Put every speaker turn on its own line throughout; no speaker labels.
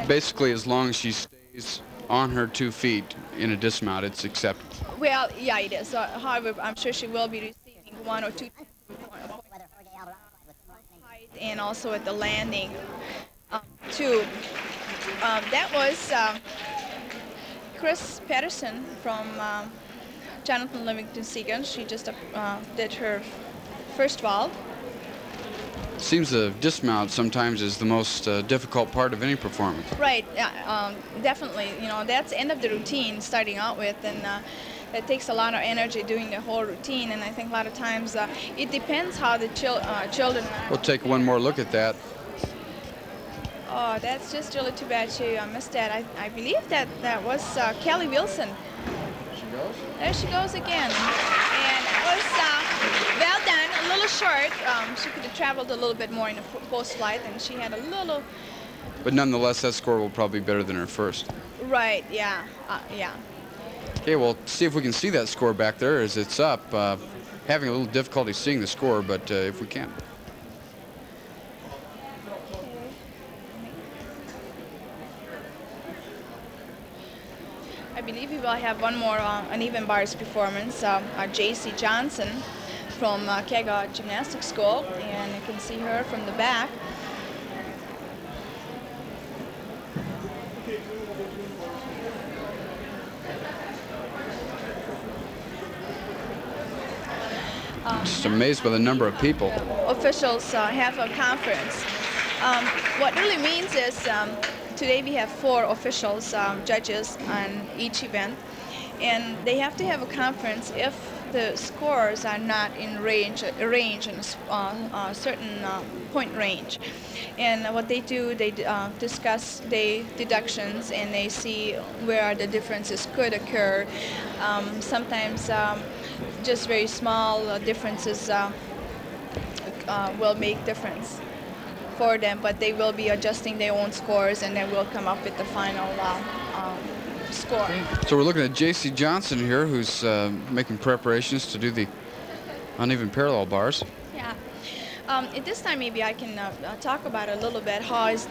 Basically, as long as she stays on her 2 feet in a dismount, it's acceptable.
Well, yeah, it is. However, I'm sure she will be receiving 1 or 2 height and also at the landing too. That was Chris Patterson from Jonathan Livingston Segan. She just did her first vault.
Seems the dismount sometimes is the most difficult part of any performance.
Right, definitely. That's the end of the routine starting out with, and it takes a lot of energy doing the whole routine. And I think a lot of times it depends how the children.
We'll take one more look at that.
Oh, that's just really too bad she missed that. I believe that was Kelly Wilson.
She goes.
There she goes again. And it was well done, a little short. She could have traveled a little bit more in the post-flight, and she had a little.
But nonetheless, that score will probably be better than her first.
Right, yeah, yeah.
Okay, we'll see if we can see that score back there as it's up. Having a little difficulty seeing the score, but if we can.
I believe we will have one more uneven bars performance. J.C. Johnson from Kega Gymnastics School, and you can see her from the back.
Just amazed by the number of people.
Officials have a conference. What really means is today we have 4 officials, judges on each event, and they have to have a conference if the scores are not in range in a certain point range. And what they do, they discuss the deductions, and they see where the differences could occur. Sometimes just very small differences will make difference for them, but they will be adjusting their own scores, and then we'll come up with the final score.
So we're looking at J.C. Johnson here, who's making preparations to do the uneven parallel bars.
Yeah. At this time, maybe I can talk about a little bit how is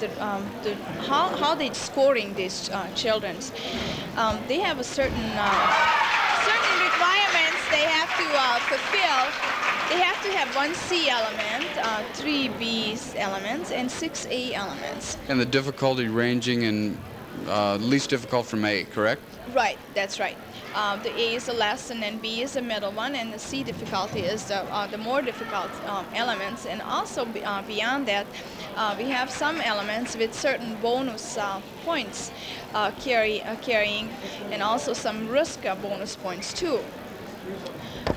how they scoring these children's. They have a certain requirements they have to fulfill. They have to have 1 C element, 3 B elements, and 6 A elements.
And the difficulty ranging in least difficult from A, correct?
Right, that's right. The A is the less, and then B is the middle one, and the C difficulty is the more difficult elements. And also beyond that, we have some elements with certain bonus points carrying, and also some risk bonus points too.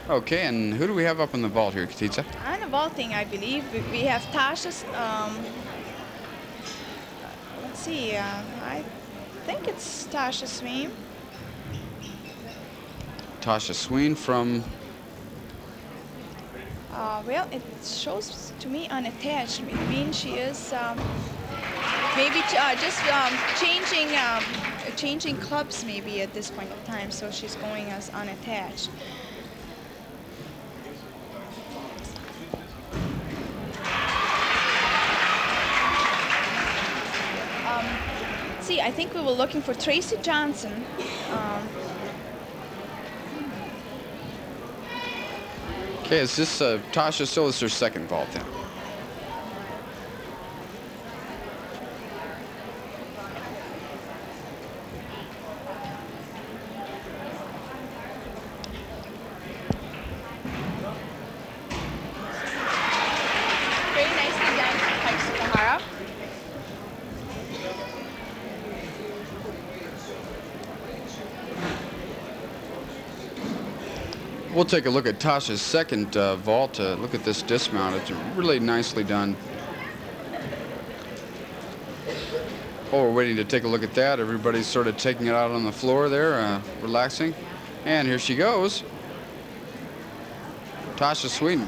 Okay, and who do we have up on the vault here, Katitza?
On the vaulting, I believe we have Tasha's. Let's see. I think it's Tasha Sween.
Tasha Sween from...
Well, it shows to me unattached. It means she is maybe just changing clubs maybe at this point of time. So she's going as unattached. See, I think we were looking for Tracy Johnson.
Okay, is this Tasha still is her second vault then?
Very nicely done, Pike Sukahara.
We'll take a look at Tasha's second vault. Look at this dismount. It's really nicely done. While we're waiting to take a look at that, everybody's sort of taking it out on the floor there, relaxing. And here she goes. Tasha Sweden.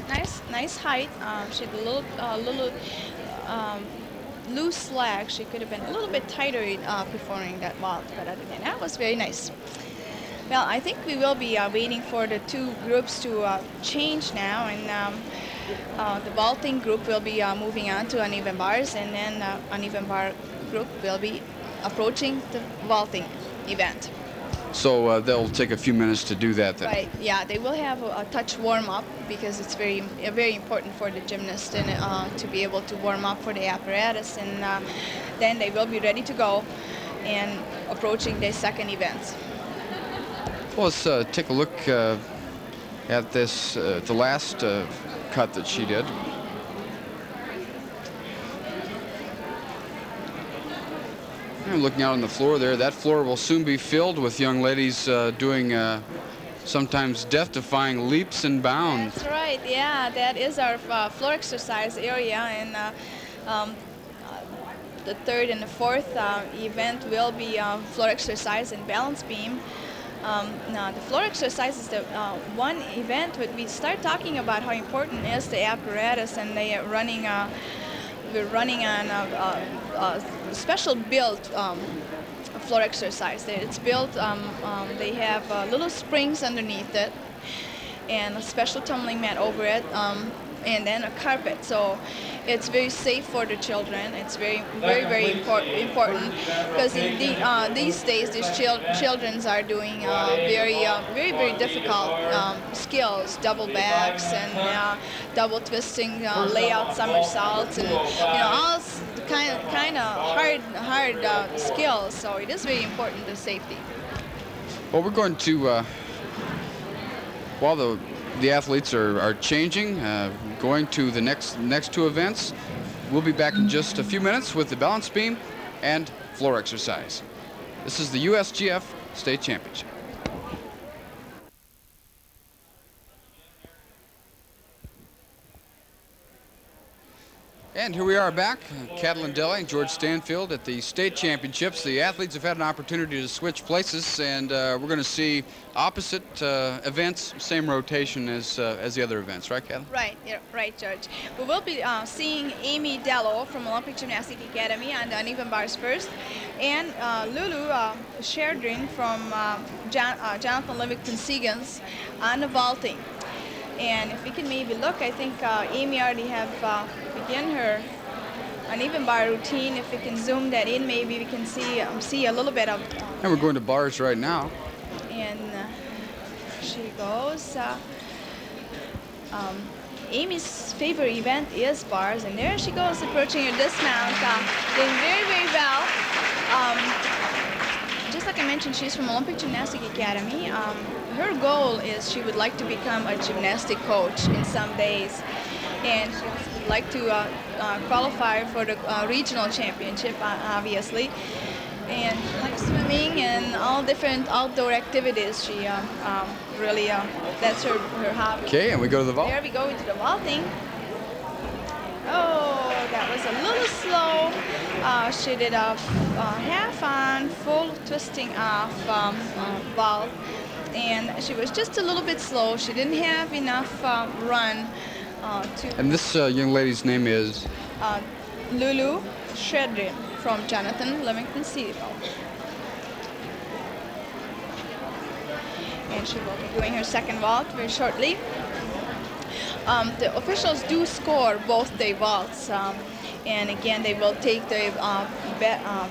Nice height. She had a little loose leg. She could have been a little bit tighter performing that vault, but other than that, was very nice. Well, I think we will be waiting for the 2 groups to change now, and the vaulting group will be moving on to uneven bars, and then uneven bar group will be approaching the vaulting event.
So they'll take a few minutes to do that then.
Right. Yeah, they will have a touch warm up because it's very important for the gymnast and to be able to warm up for the apparatus, and then they will be ready to go and approaching their second events.
Well, let's take a look at this, the last cut that she did. And looking out on the floor there, that floor will soon be filled with young ladies doing sometimes death-defying leaps and bounds.
That's right. Yeah, that is our floor exercise area, and the third and the fourth event will be floor exercise and balance beam. Now, the floor exercise is the one event when we start talking about how important is the apparatus, and they are running. We're running on a special built floor exercise. It's built. They have little springs underneath it, and a special tumbling mat over it, and then a carpet. So it's very safe for the children. It's very important because these days these children are doing very difficult skills, double backs and double twisting, layout somersaults, and all kind of hard skills. So it is very important, the safety.
Well, we're going to while the athletes are changing, going to the next two events. We'll be back in just a few minutes with the balance beam and floor exercise. This is the USGF State Championship. And here we are back, Catalin Deli and George Stanfield at the state championships. The athletes have had an opportunity to switch places, and we're going to see opposite events, same rotation as the other events, right, Catalin?
Right, yeah, right, George. We will be seeing Amy Dello from Olympic Gymnastics Academy on the uneven bars first, and Lulu Sherdrin from Jonathan Livingston Seagans on the vaulting. And if we can maybe look, I think Amy already have begun her uneven bar routine. If we can zoom that in, maybe we can see a little bit of.
And we're going to bars right now.
And she goes. Amy's favorite event is bars, and there she goes approaching her dismount, doing very well. Just like I mentioned, she's from Olympic Gymnastics Academy. Her goal is she would like to become a gymnastic coach in some days, and she would like to qualify for the regional championship, obviously. And she likes swimming and all different outdoor activities. She really, that's her hobby.
Okay, and we go to the vault.
There we go into the vaulting. Oh, that was a little slow. She did a half on, full twisting off vault. And she was just a little bit slow. She didn't have enough run to.
And this young lady's name is?
Lulu Shredrin from Jonathan Livingston Seagans. And she will be doing her second vault very shortly. The officials do score both their vaults. And again, they will take the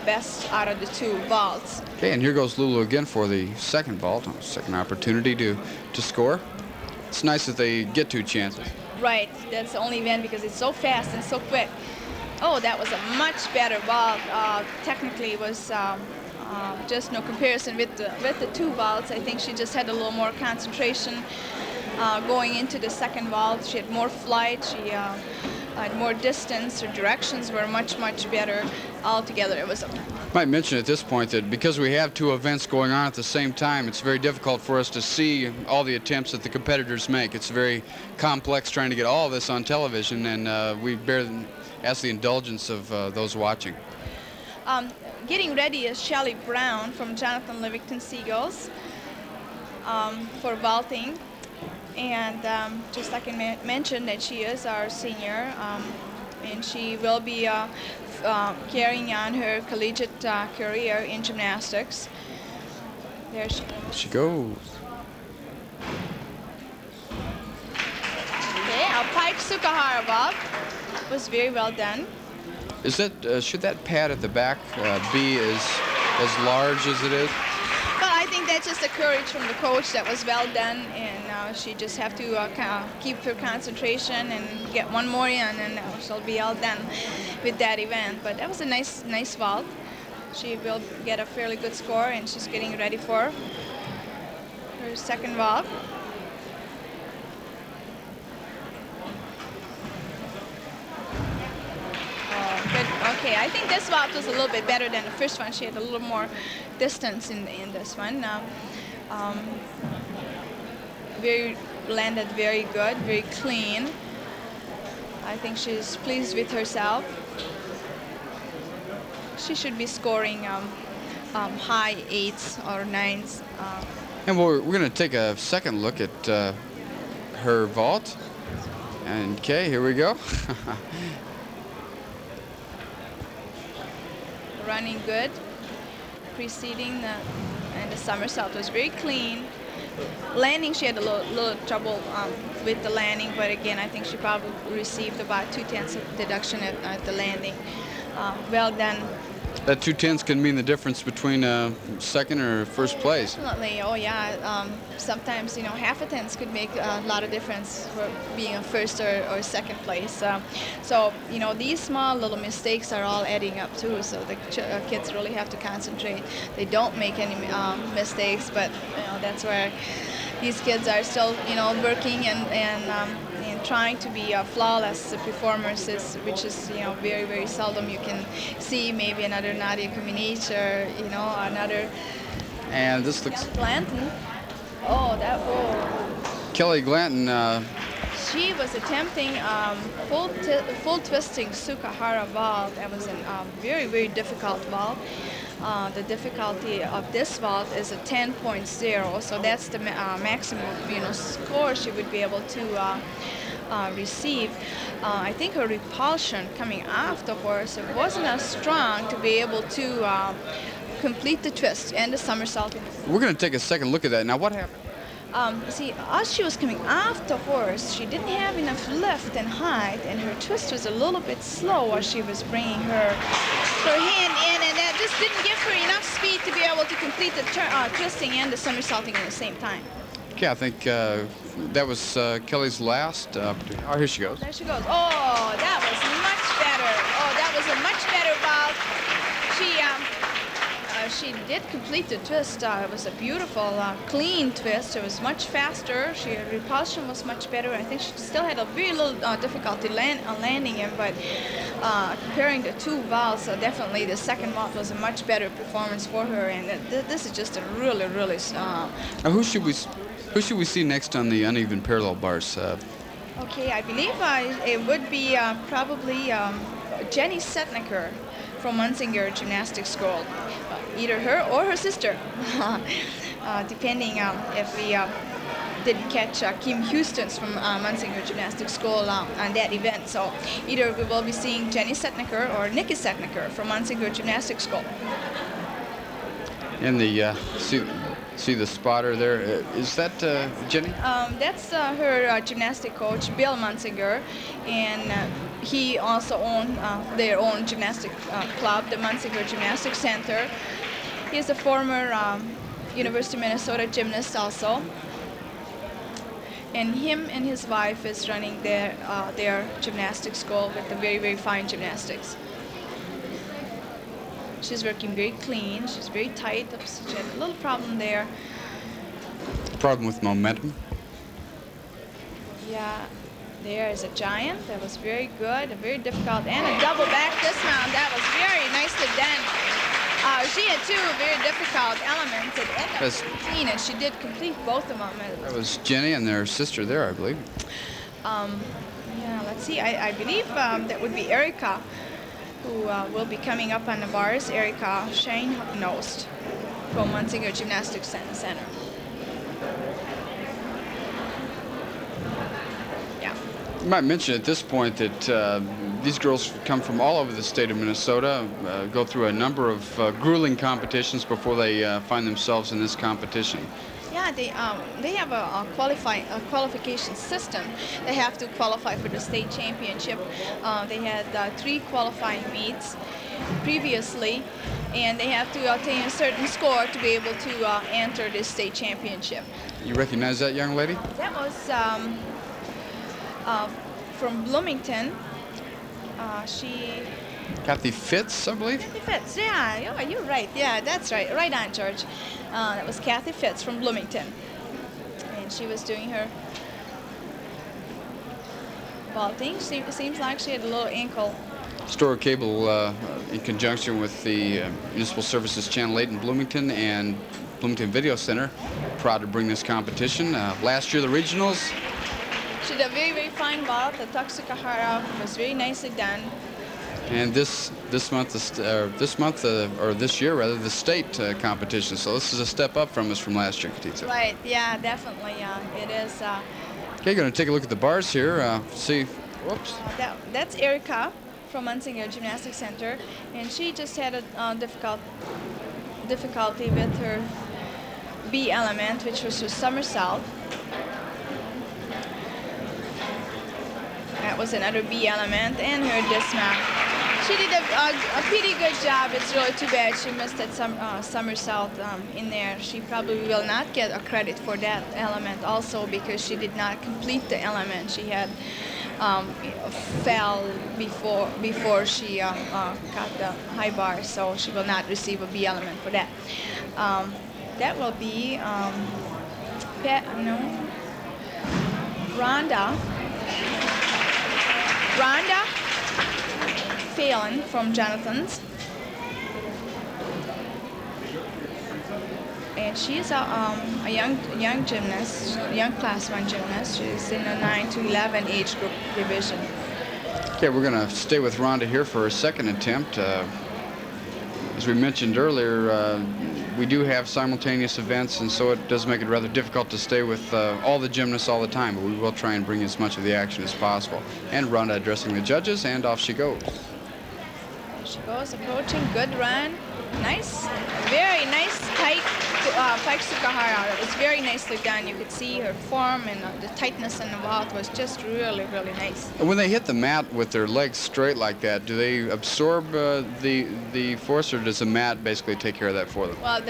best out of the two vaults.
Okay, and here goes Lulu again for the second vault, second opportunity to score. It's nice that they get two chances.
Right, that's the only event because it's so fast and so quick. Oh, that was a much better vault. Technically, it was just no comparison with the two vaults. I think she just had a little more concentration going into the second vault. She had more flight. She had more distance. Her directions were much better altogether. It was.
Might mention at this point that because we have two events going on at the same time, it's very difficult for us to see all the attempts that the competitors make. It's very complex trying to get all of this on television, and we ask the indulgence of those watching.
Getting ready is Shelley Brown from Jonathan Livingston Seagans for vaulting. And just like I mentioned, that she is our senior, and she will be carrying on her collegiate career in gymnastics. There she goes. Okay, our pike Sukahara vault was very well done.
Is that should that pad at the back be as as large as it is?
But I think that's just the courage from the coach that was well done, and she just have to kind of keep her concentration and get one more in, and she'll be all done with that event. But that was a nice vault. She will get a fairly good score, and she's getting ready for her second vault. Good. Okay, I think this vault was a little bit better than the first one. She had a little more distance in this one. Landed very good, very clean. I think she's pleased with herself. She should be scoring high 8s or 9s.
And we're going to take a second look at her vault. And okay, here we go.
Running good. Preceding and the somersault was very clean. Landing, she had a little trouble with the landing, but again, I think she probably received about 2/10 deduction at the landing. Well done.
That 2/10 can mean the difference between second or first place.
Definitely. Oh yeah. Sometimes half a tenth could make a lot of difference for being a first or second place. So these small little mistakes are all adding up too. So the kids really have to concentrate. They don't make any mistakes, but that's where these kids are still working and trying to be flawless performers, which is very, very seldom you can see. Maybe another Nadia Comaneci or another.
And this looks.
Glanton. Oh.
Kelly Glanton.
She was attempting full twisting Sukahara vault. That was a very, very difficult vault. The difficulty of this vault is a 10.0, so that's the maximum score she would be able to receive. I think her repulsion coming off the horse, it wasn't as strong to be able to complete the twist and the somersault.
We're going to take a second look at that. Now, what happened?
See, as she was coming off the horse, she didn't have enough lift and height, and her twist was a little bit slow as she was bringing her hand in, and that just didn't give her enough speed to be able to complete the twisting and the somersaulting at the same time.
Okay, I think that was Kelly's last. Oh, here she goes.
There she goes. Oh, that was much better. Oh, that was a much better vault. She did complete the twist. It was a beautiful, clean twist. It was much faster. Her repulsion was much better. I think she still had a very little difficulty landing it, but comparing the two vaults, definitely the second vault was a much better performance for her. And this is just a really, really.
Who should we see next on the uneven parallel bars?
Okay, I believe it would be probably Jenny Setnaker from Munsinger Gymnastics School. Either her or her sister, depending if we didn't catch Kim Houston's from Munsinger Gymnastics School on that event. So either we will be seeing Jenny Setnaker or Nikki Setnaker from Munsinger Gymnastics School.
And the see the spotter there. Is that Jenny?
That's her gymnastic coach, Bill Munsinger, and he also owned their own gymnastic club, the Munsinger Gymnastics Center. He's a former University of Minnesota gymnast also. And him and his wife is running their gymnastics school with the very, very fine gymnastics. She's working very clean. She's very tight. She had a little problem there.
Problem with momentum?
Yeah, there is a giant. That was very good, very difficult. And a double back dismount. That was very nicely done. She had two very difficult elements at end of 15, and she did complete both of them.
That was Jenny and their sister there, I believe.
Yeah, let's see. I believe that would be Erica, who will be coming up on the bars. Erica Shane-Nost from Munsinger Gymnastics Center. Yeah.
You might mention at this point that these girls come from all over the state of Minnesota, go through a number of grueling competitions before they find themselves in this competition.
Yeah, they have a qualification system. They have to qualify for the state championship. They had 3 qualifying meets, previously, and they have to attain a certain score to be able to enter the state championship.
You recognize that young lady?
That was from Bloomington. She
Kathy Fitz, I believe.
Kathy Fitz, yeah, you're right. Yeah, that's right. Right on, George. That was Kathy Fitz from Bloomington. And she was doing her vaulting. Seems like she had a little ankle.
Store Cable, in conjunction with the Municipal Services Channel 8 in Bloomington and Bloomington Video Center, proud to bring this competition. Last year, the regionals.
She did a very, very fine vault. The Taksukahara was very nicely done.
And this month, or this year rather, the state competition. So this is a step up from us from last year, Katitza.
Right. Yeah, definitely. It is.
Okay, going to take a look at the bars here. See. Whoops.
That's Erica from Munsinger Gymnastics Center, and she just had a difficulty with her B element, which was her somersault. That was another B element, and her dismount. She did a pretty good job. It's really too bad she missed that somersault in there. She probably will not get a credit for that element also because she did not complete the element. She had fell before she got the high bar, so she will not receive a B element for that. That will be Rhonda Phelan from Jonathan's. And she's a young gymnast, young class 1 gymnast. She's in the 9 to 11 age group division.
Okay, we're going to stay with Rhonda here for her second attempt. As we mentioned earlier, we do have simultaneous events, and so it does make it rather difficult to stay with all the gymnasts all the time, but we will try and bring as much of the action as possible. And Rhonda addressing the judges, and off she goes.
There she goes, approaching, good run. Nice, very nice, tight pike Sukahara. It was very nicely done. You could see her form and the tightness in the vault was just really, really nice.
And when they hit the mat with their legs straight like that, do they absorb the force, or does the mat basically take care of that for them?
Well,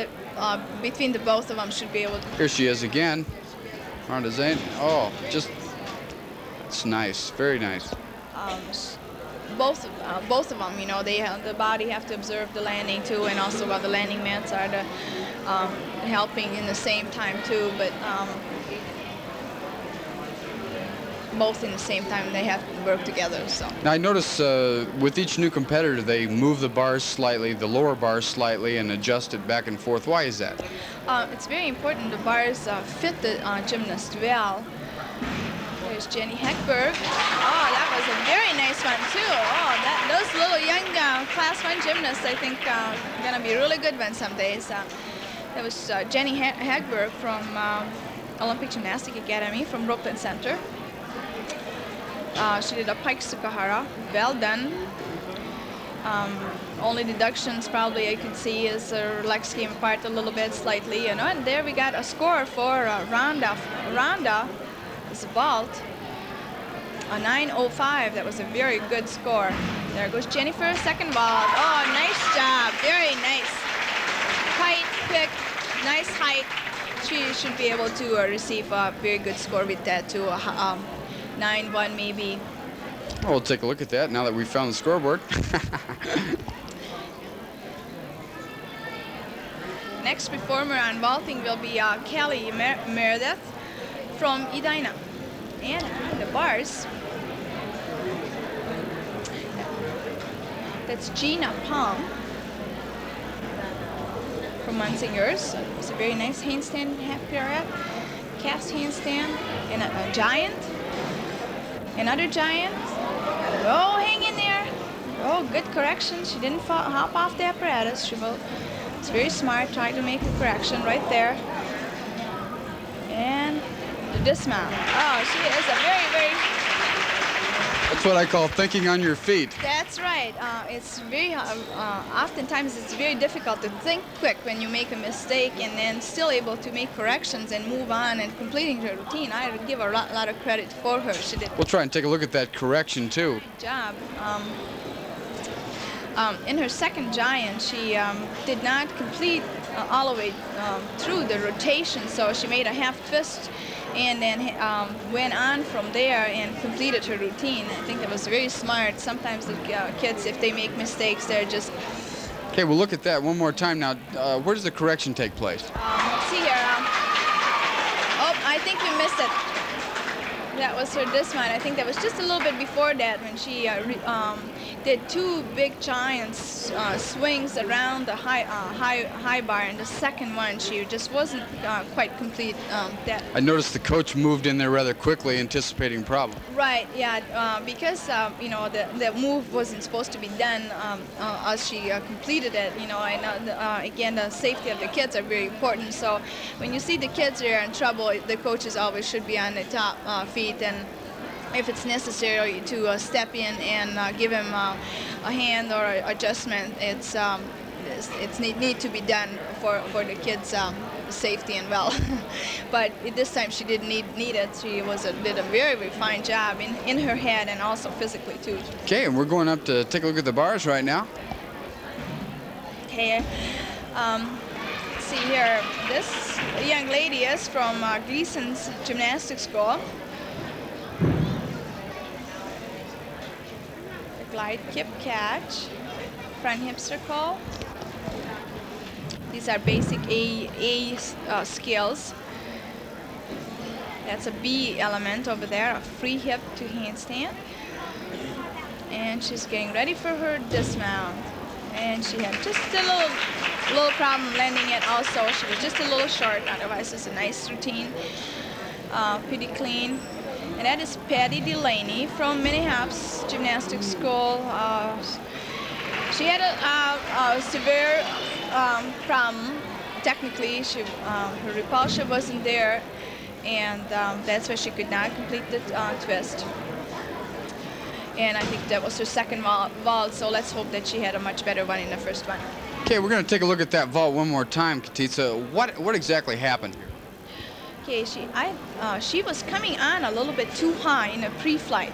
between the both of them should be able to.
Here she is again. Rhonda Zane. Oh, just, it's nice, very nice.
Both of them, you know, the body have to observe the landing too, and also while the landing mats are helping in the same time too. But both in the same time they have to work together. So
now I notice with each new competitor they move the bars slightly, the lower bars slightly, and adjust it back and forth. Why is that?
It's very important the bars fit the gymnast well. There's Jenny Heckberg. Oh, that was a very nice one too. Oh, those little young class 1 gymnasts, I think, are gonna be really good ones some days. That was Jenny Heckberg from Olympic Gymnastic Academy from Brooklyn Center. She did a pike Sukahara, well done. Only deductions probably I could see is her legs came apart a little bit slightly, you know. And there we got a score for Rhonda. Rhonda is a vault, a 9:05. That was a very good score. There goes Jennifer, second vault. Oh, nice job, very nice. Tight, quick, nice height. She should be able to receive a very good score with that too. 9-1 maybe.
Well, we'll take a look at that now that we've found the scoreboard.
Next performer on vaulting will be Kelly Meredith from Edina. And the bars, that's Gina Palm from Munsingers. It's a very nice handstand pirouette, cast handstand, and a giant. Another giant. Oh, hang in there. Oh, good correction. She didn't hop off the apparatus. It's very smart, trying to make a correction right there. And the dismount. Oh, she is a very, very...
That's what I call thinking on your feet.
That's right. It's very, oftentimes it's very difficult to think quick when you make a mistake and then still able to make corrections and move on and completing her routine. I would give a lot of credit for her. She did
We'll try and take a look at that correction too.
a good job. In her second giant, she did not complete all the way through the rotation, so she made a half twist and then went on from there and completed her routine. I think that was very smart. Sometimes the kids, if they make mistakes, they're just...
Okay, we'll look at that one more time now. Where does the correction take place?
Let's see here. Oh, I think you missed it. That was her dismount. I think that was just a little bit before that when she did two big giants swings around the high bar, and the second one she just wasn't quite complete. That
I noticed the coach moved in there rather quickly, anticipating problem.
Right, yeah, because you know the move wasn't supposed to be done as she completed it. You know, and again, the safety of the kids are very important. So when you see the kids are in trouble, the coaches always should be on the top feet, and if it's necessary to step in and give him a hand or adjustment, it's need to be done for the kids' safety and well. But this time she didn't need it. She did a very, very fine job in her head and also physically too.
Okay, and we're going up to take a look at the bars right now.
Okay, see here, this young lady is from Gleason's Gymnastics School. Glide, kip, catch, front hip circle. These are basic A skills. That's a B element over there, a free hip to handstand. And she's getting ready for her dismount. And she had just a little problem landing it also. She was just a little short, otherwise it's a nice routine, pretty clean. And that is Patty Delaney from Minnehaps Gymnastics School. She had a severe problem. Technically, her repulsion wasn't there, and that's why she could not complete the twist. And I think that was her second vault, so let's hope that she had a much better one in the first one.
Okay, we're going to take a look at that vault one more time, Katitza. What exactly happened here?
Okay, she was coming on a little bit too high in a pre-flight,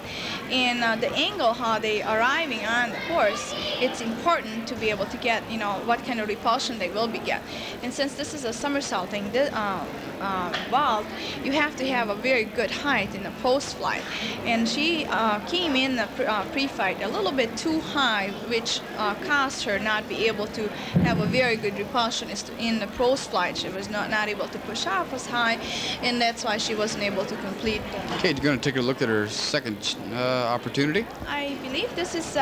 and the angle how they arriving on the course, it's important to be able to get, you know, what kind of repulsion they will be get. And since this is a somersaulting vault, you have to have a very good height in the post-flight. And she came in the pre-flight a little bit too high, which caused her not be able to have a very good repulsion in the post-flight. She was not able to push off as high, and that's why she wasn't able to complete.
Okay, you're going to take a look at her second opportunity.
I believe this is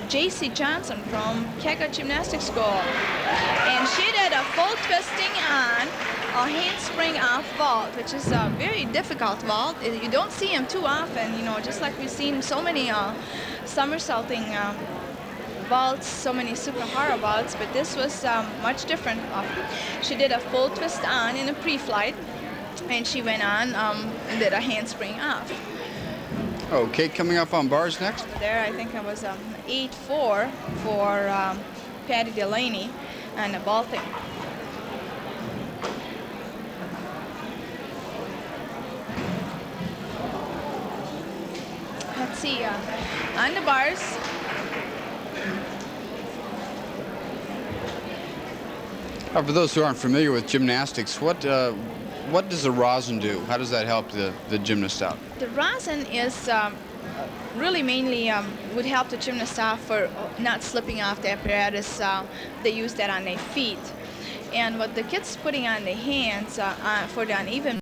J.C. Johnson from Kega Gymnastics School, and she did a full twisting on a handspring off vault, which is a very difficult vault. You don't see them too often, you know, just like we've seen so many somersaulting vaults, so many super hard vaults, but this was much different. She did a full twist on in a pre-flight, and she went on and did a handspring off.
Okay, coming up on bars next.
There, I think it was 8-4 for Patty Delaney and the vaulting. Let's see, on the bars,
For those who aren't familiar with gymnastics, what does the rosin do? How does that help the gymnast out?
the rosin is really mainly would help the gymnast out for not slipping off the apparatus. They use that on their feet. And what the kids putting on their hands for the uneven